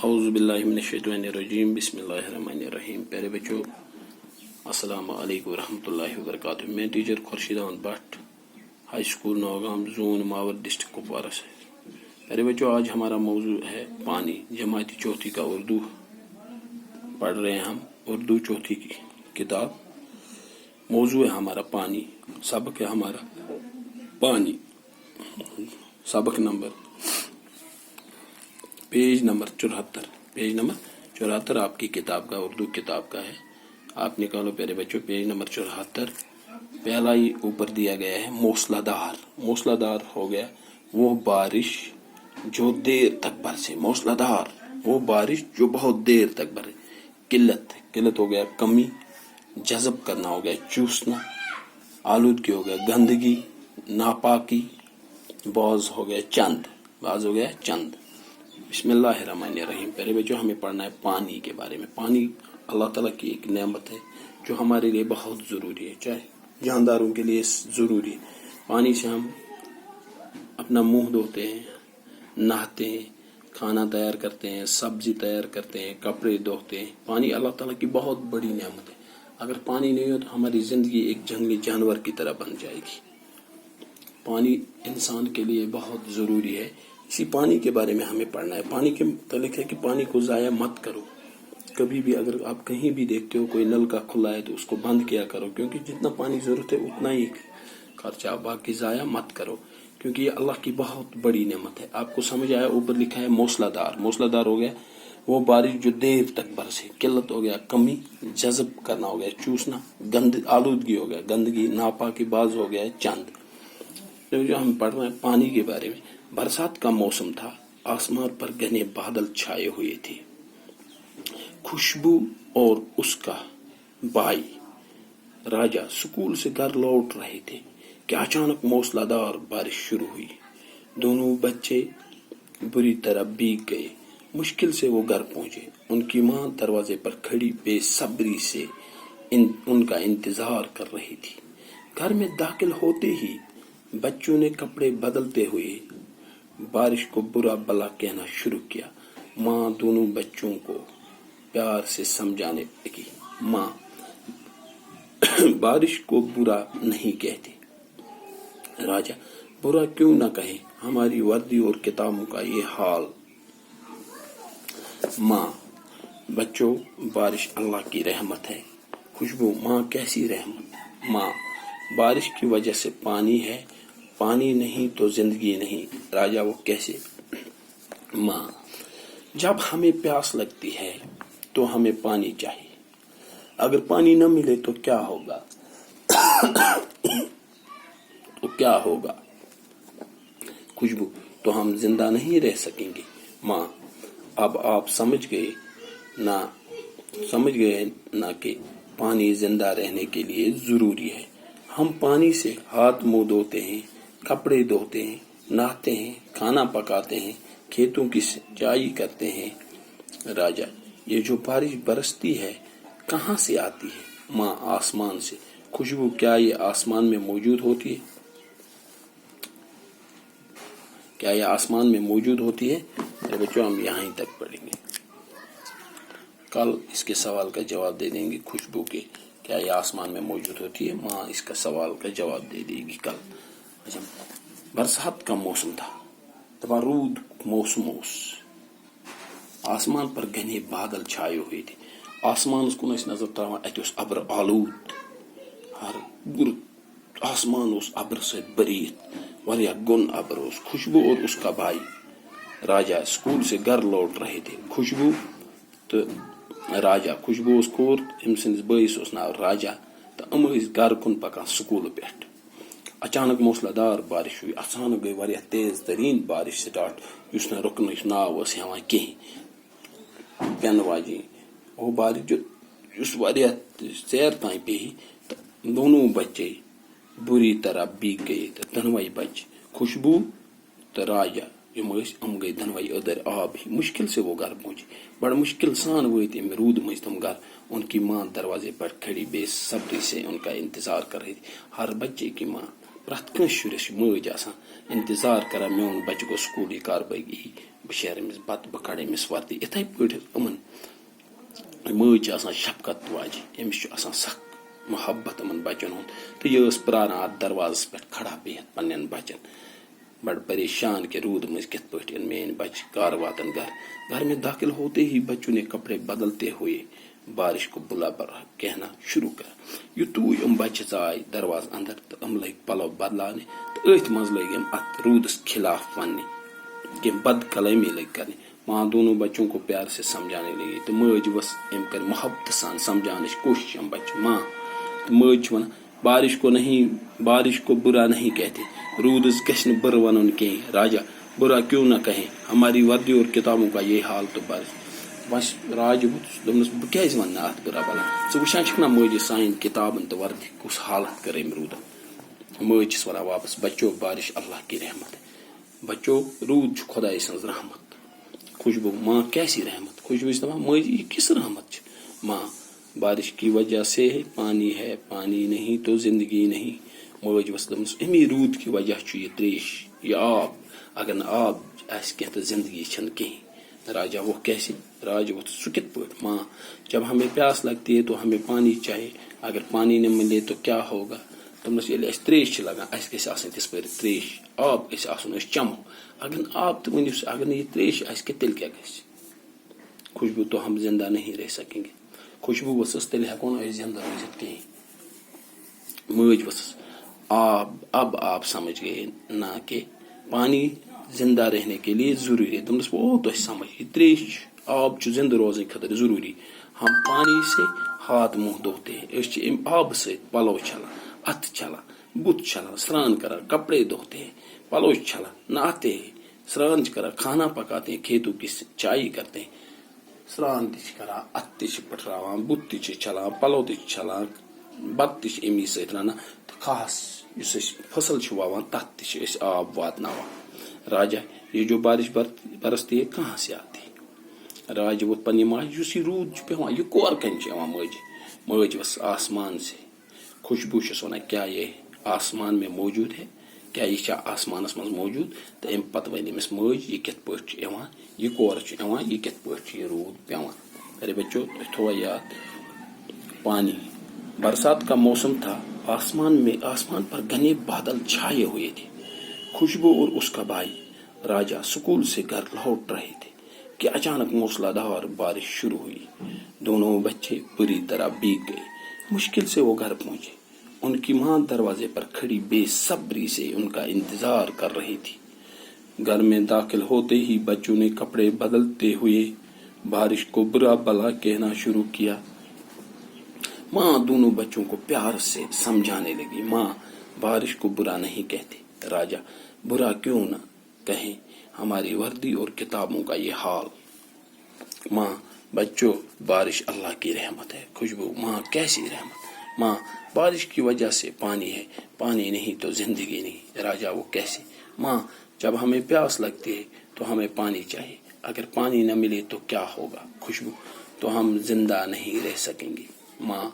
اعوذ باللہ من الشیطان الرجیم بسم اللہ الرحمن الرحیم. پیارے بچوں، السلام علیکم ورحمۃ اللہ وبرکاتہ. میں teacher Khurshid Ahmad Butt, high school Nowgam, zone Mawar, district Kupwara سے. پیارے بچوں، آج ہمارا موضوع ہے پانی. جماعتی چوتھی کا اردو پڑھ رہے ہیں ہم. اردو چوتھی کی کتاب. موضوع ہے ہمارا پانی. سبق ہے ہمارا پانی. سبق number page number 74. Page number 74 آپ کی کتاب کا، اردو کتاب کا ہے. آپ نکالو پیارے بچوں پیج نمبر 74. پہلا ہی اوپر دیا گیا ہے موسلا دار. موسلا دار ہو گیا وہ بارش جو دیر تک برسے. موسلا دار وہ بارش جو بہت دیر تک برسے. قلت ہو گیا کمی. جذب کرنا ہو گیا چوسنا. آلودگی ہو گیا گندگی ناپاکی. باز ہو گیا چند. باز ہو گیا چند. بسم اللہ الرحمن الرحیم. پہلے بچوں ہمیں پڑھنا ہے پانی کے بارے میں. پانی اللہ تعالیٰ کی ایک نعمت ہے جو ہمارے لیے بہت ضروری ہے، چاہے جانداروں کے لیے ضروری ہے. پانی سے ہم اپنا منہ دھوتے ہیں، نہاتے ہیں، کھانا تیار کرتے ہیں، سبزی تیار کرتے ہیں، کپڑے دھوتے ہیں. پانی اللہ تعالیٰ کی بہت بڑی نعمت ہے. اگر پانی نہیں ہو تو ہماری زندگی ایک جنگلی جانور کی طرح بن جائے گی. پانی انسان کے لیے بہت ضروری ہے. اسی پانی کے بارے میں ہمیں پڑھنا ہے. پانی کے متعلق ہے کہ پانی کو ضائع مت کرو. کبھی بھی اگر آپ کہیں بھی دیکھتے ہو کوئی نل کا کھلا ہے تو اس کو بند کیا کرو، کیونکہ جتنا پانی ضرورت ہے اتنا ہی خرچہ. باقی ضائع مت کرو، کیونکہ یہ اللہ کی بہت بڑی نعمت ہے. آپ کو سمجھ آیا؟ اوپر لکھا ہے موسلا دار. موسلا دار ہو گیا وہ بارش جو دیر تک برسے. قلت ہو گیا کمی. جذب کرنا ہو گیا چوسنا. آلودگی ہو گیا گندگی ناپاکی. باز ہو گیا چند. جو ہم پڑھ رہے ہیں پانی کے بارے میں. برسات کا موسم تھا. آسمان پر گھنے بادل چھائے ہوئے تھے. خوشبو اور اس کا بھائی راجا سکول سے گھر لوٹ رہے تھے کہ اچانک موسلا دار بارش شروع ہوئی. دونوں بچے بری طرح بھیگ گئے. مشکل سے وہ گھر پہنچے. ان کی ماں دروازے پر کھڑی بے صبری سے ان کا انتظار کر رہی تھی. گھر میں داخل ہوتے ہی بچوں نے کپڑے بدلتے ہوئے بارش کو برا بلا کہنا شروع کیا. ماں دونوں بچوں کو پیار سے سمجھانے لگی. ماں بارش کو برا نہیں کہتے. راجا برا کیوں نہ کہے، ہماری وردی اور کتابوں کا یہ حال. ماں بچوں بارش اللہ کی رحمت ہے. خوشبو ماں کیسی رحمت. ماں بارش کی وجہ سے پانی ہے، پانی نہیں تو زندگی نہیں. راجا وہ کیسے. ماں جب ہمیں پیاس لگتی ہے تو ہمیں پانی چاہیے. اگر پانی نہ ملے تو کیا ہوگا؟ تو کیا ہوگا؟ خوشبو تو ہم زندہ نہیں رہ سکیں گے. ماں اب آپ سمجھ گئے نا کہ پانی زندہ رہنے کے لیے ضروری ہے. ہم پانی سے ہاتھ منہ دھوتے ہیں، کپڑے دھوتے ہیں، نہاتے ہیں، کھانا پکاتے ہیں، کھیتوں کی سینچائی کرتے ہیں. راجا یہ جو بارش برستی ہے کہاں سے آتی ہے؟ ماں آسمان سے. خوشبو کیا یہ آسمان میں موجود ہوتی ہے؟ کیا یہ آسمان میں موجود ہوتی ہے؟ بچوں ہم یہاں تک پڑھیں گے. کل اس کے سوال کا جواب دے دیں گے. خوشبو کے کیا یہ آسمان میں موجود ہوتی ہے؟ ماں اس کا سوال کا جواب دے دے گی کل. اچھا، برسات کا موسم تھا. رود موسم اوس. آسمان پر گھنے بادل چھائے ہوئے تھے. آسمان کن نظر تراوان اتھ ابر آلود. ہر گر آسمان ابر سے بریت. واریاہ گن ابر اوس. خوشبو اور اس کا بھائی راجا سکول سے گھر لوٹ رہے تھے. خوشبو تو راجا. خوشبو کور ام سندس بٲیس ناو راجا تو ام گھر کن پکان سکول پہ. اچانک موسلا دار بارش ہوئی. اچانک گئی واریاہ تیز ترین بارش سٹارٹ یس نہ رکنچ ناو ٲس ہٮ۪وان کِہیٖنۍ. پٮ۪نہٕ واجیٚنۍ وہ بارش جو یس واریاہ ژیر تام پیٚیہِ تہٕ دونوں بچے بری طرح بھیگ گئے. تہٕ دۄنوے بچے خوشبو تو راجا ام گئی دۄنوے ادر آب ہی. مشکل سے وہ گھر پہنچے. بڑا مشکل سان وٲتۍ امہِ روٗد مٔنٛزۍ تم گھر. ان کی ماں دروازے پر کھڑی بے صبری سے ان کا انتظار کر رہی تھی. ہر بچے کی ماں پرٛٮ۪تھ کٲنٛسہِ شُرِس مٲج آسان اِنتظار کران میون بچہِ گوٚو سکوٗل یہِ کر بٲگۍ یی بہٕ شیرٕ أمِس بتہٕ بہٕ کڑٕ أمِس وردی یِتھے پٲٹھۍ یِمن مٲج چھِ آسان شفقت واجہِ أمِس چھُ آسان سخ محبت یِمن بچن ہُنٛد تہٕ یہِ ٲس پراران اتھ دروازس پٮ۪ٹھ کھڑا بِہِتھ پننٮ۪ن بچن بڑ پریشان کہ روٗد منٛز کِتھ پٲٹھۍ یِن میٲنۍ بچہِ کر واتن گھر میں داخل ہوتے ہی بچوں نے کپڑے بدلتے ہوئے بارش کو بلا بلا کہنا شروع کر یُتُے یِم بچہِ ژاے دروازٕ اندر تہٕ یِم لٔگۍ پلو بدلاونہِ تہٕ أتھۍ منٛز لٔگۍ یِم اتھ روٗدس خلاف وننہِ کینٛہہ بد کلٲمی لٔگۍ کرنہِ ماں دونوں بچوں کو پیار سے سمجھانے لگی تہٕ مٲج ؤژھ أمۍ کر محبت سان سمجھانٕچ کوشش یِم بچہِ ماں تہٕ مٲج چھِ ونان بارش کو برا نہیں کہتے روٗدس گژھِ نہٕ بُرٕ ونُن کینٛہہ راجا برا کیوں نہ کہیں ہماری وردی اور کتابوں کا یہ حال تو بارش بس راج دوٚپنس بہٕ کیازِ ونہٕ نہٕ اتھ بُرا بلا ژٕ وٕچھان چھکھ نا مٲجی سانٮ۪ن کتابن تہٕ وردی کُس حالت کٔر أمۍ روٗدن مٲج چھس ونان واپس بچو بارش اللہ کی رحمت ہے بچو روٗد چھُ خۄداے سٕنٛز رحمت خوشبو ماں کیسی رحمت خوشبو چھِ دپان ماجی یہ کس رحمت چھِ ماں بارش کی وجہ سے پانی ہے پانی نہیں تو زندگی نہیں مٲج ؤژھ دوٚپمَس امی روٗد کی وجہ چھُ یہ تریش یہ آب اگر نہٕ آب آسہِ کینٛہہ تہٕ زندگی چھنہٕ کِہیٖنۍ راجا وہ کیسے راج ووٚتھ سُہ کِتھ پٲٹھۍ ماں جب ہمیں پیاس لگتی ہے تو ہمیں پانی چاہیے اگر پانی نہ ملے تو کیا ہوگا دوٚپنَس ییٚلہِ اَسہِ تریش چھِ لگان اَسہِ گژھِ آسٕنۍ تِژھ پٲٹھۍ تریش آب گژھِ آسُن أسۍ چمو اگر نہٕ آب تہٕ ؤنِو اگر نہٕ یہِ تریش آسہِ کینٛہہ تیٚلہِ کیٛاہ گژھِ خوشبو تو ہم زندہ نہیں رہ سکیں گے خوشبو ؤژھٕس تیٚلہِ ہٮ۪کو نہٕ أسۍ زندہ روٗزِتھ کِہیٖنۍ مٲج ؤژھٕس اب آپ سمجھ گئے نہ کہ پانی زندہ رہنے کے لیے ضروری ہے دوٚپنَس وہ تۄہہِ سمجھ یہِ تریش آب چھُ زندٕ روزنہٕ خٲطرٕ ضروٗری ہم پانی سے ہاتھ منٛہ دھوتے ہیں أسۍ چھِ اَمہِ آبہٕ سۭتۍ پلو چھلان اَتھٕ چھلان بُتھ چھلان سران کران کپڑے دھوتے ہیں پلو چھلان نہاتے ہیں سران چھِ کران کھانا پکاتے ہیں کھیتوں کی چائی کرتے ہیں سران تہِ چھِ کران اَتھٕ تہِ چھِ پٔٹھراوان بُتھ تہِ چھِ چھلان پلو تہِ چھِ چھلان بتہٕ تہِ چھِ امی سۭتۍ رنان تہٕ خاص یُس أسۍ فصل چھِ ووان تتھ تہِ چھِ أسۍ آب واتناوان راجا یہ جو بارش برستی ہے کہاں سے آتی ہے راج ووٚتھ پننہِ ماجہِ یُس یہِ روٗد چھُ پیوان یہِ کور کَنہِ چھُ یِوان مٲج ؤژھ آسمان سے خوشبو چھس ونان کیا یہ آسمان میں موجود ہے کیا یہ چھا آسمانس منٛز موجود تہٕ امہِ پتہٕ ونہِ أمِس مٲج یہِ کِتھ پٲٹھۍ چھُ یِوان یہِ کور چھُ یِوان یہِ کِتھ پٲٹھۍ چھُ یہِ روٗد پیوان ارے بچو تۄہہِ تھووا یاد پانی برسات کا موسم تھا آسمان پر گھنے بادل چھائے ہوئے تھے خوشبو اور اس کا بھائی راجا سکول سے گھر لوٹ رہے تھے کہ اچانک موسلا دھار بارش شروع ہوئی دونوں بچے بری طرح بھیگ گئے مشکل سے وہ گھر پہنچے ان کی ماں دروازے پر کھڑی بے صبری سے ان کا انتظار کر رہی تھی گھر میں داخل ہوتے ہی بچوں نے کپڑے بدلتے ہوئے بارش کو برا بلا کہنا شروع کیا ماں دونوں بچوں کو پیار سے سمجھانے لگی ماں بارش کو برا نہیں کہتے راجا برا کیوں نہ کہیں ہماری وردی اور کتابوں کا یہ حال ماں بچوں بارش اللہ کی رحمت ہے خوشبو ماں کیسی رحمت ماں بارش کی وجہ سے پانی ہے پانی نہیں تو زندگی نہیں راجا وہ کیسے ماں جب ہمیں پیاس لگتی ہے تو ہمیں پانی چاہیے اگر پانی نہ ملے تو کیا ہوگا خوشبو تو ہم زندہ نہیں رہ سکیں گے ماں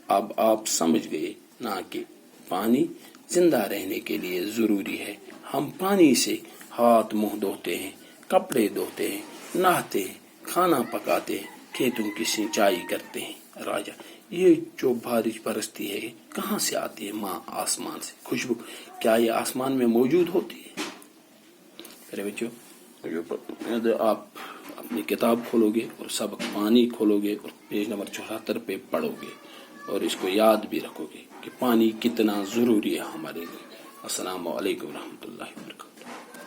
اب آپ سمجھ گئے نہ کہ پانی زندہ رہنے کے لیے ضروری ہے ہم پانی سے ہاتھ منہ دھوتے ہیں کپڑے دھوتے ہیں نہاتے ہیں کھانا پکاتے ہیں کھیتوں کی سینچائی کرتے ہیں راجا یہ جو بارش برستی ہے کہاں سے آتی ہے ماں آسمان سے خوشبو کیا یہ آسمان میں موجود ہوتی ہے میرے بچوں آپ اپنی کتاب کھولو گے اور سبق پانی کھولو گے اور پیج نمبر 74 پہ پڑھو گے اور اس کو یاد بھی رکھو گے کہ پانی کتنا ضروری ہے ہمارے لیے السلام علیکم ورحمۃ اللہ وبرکاتہ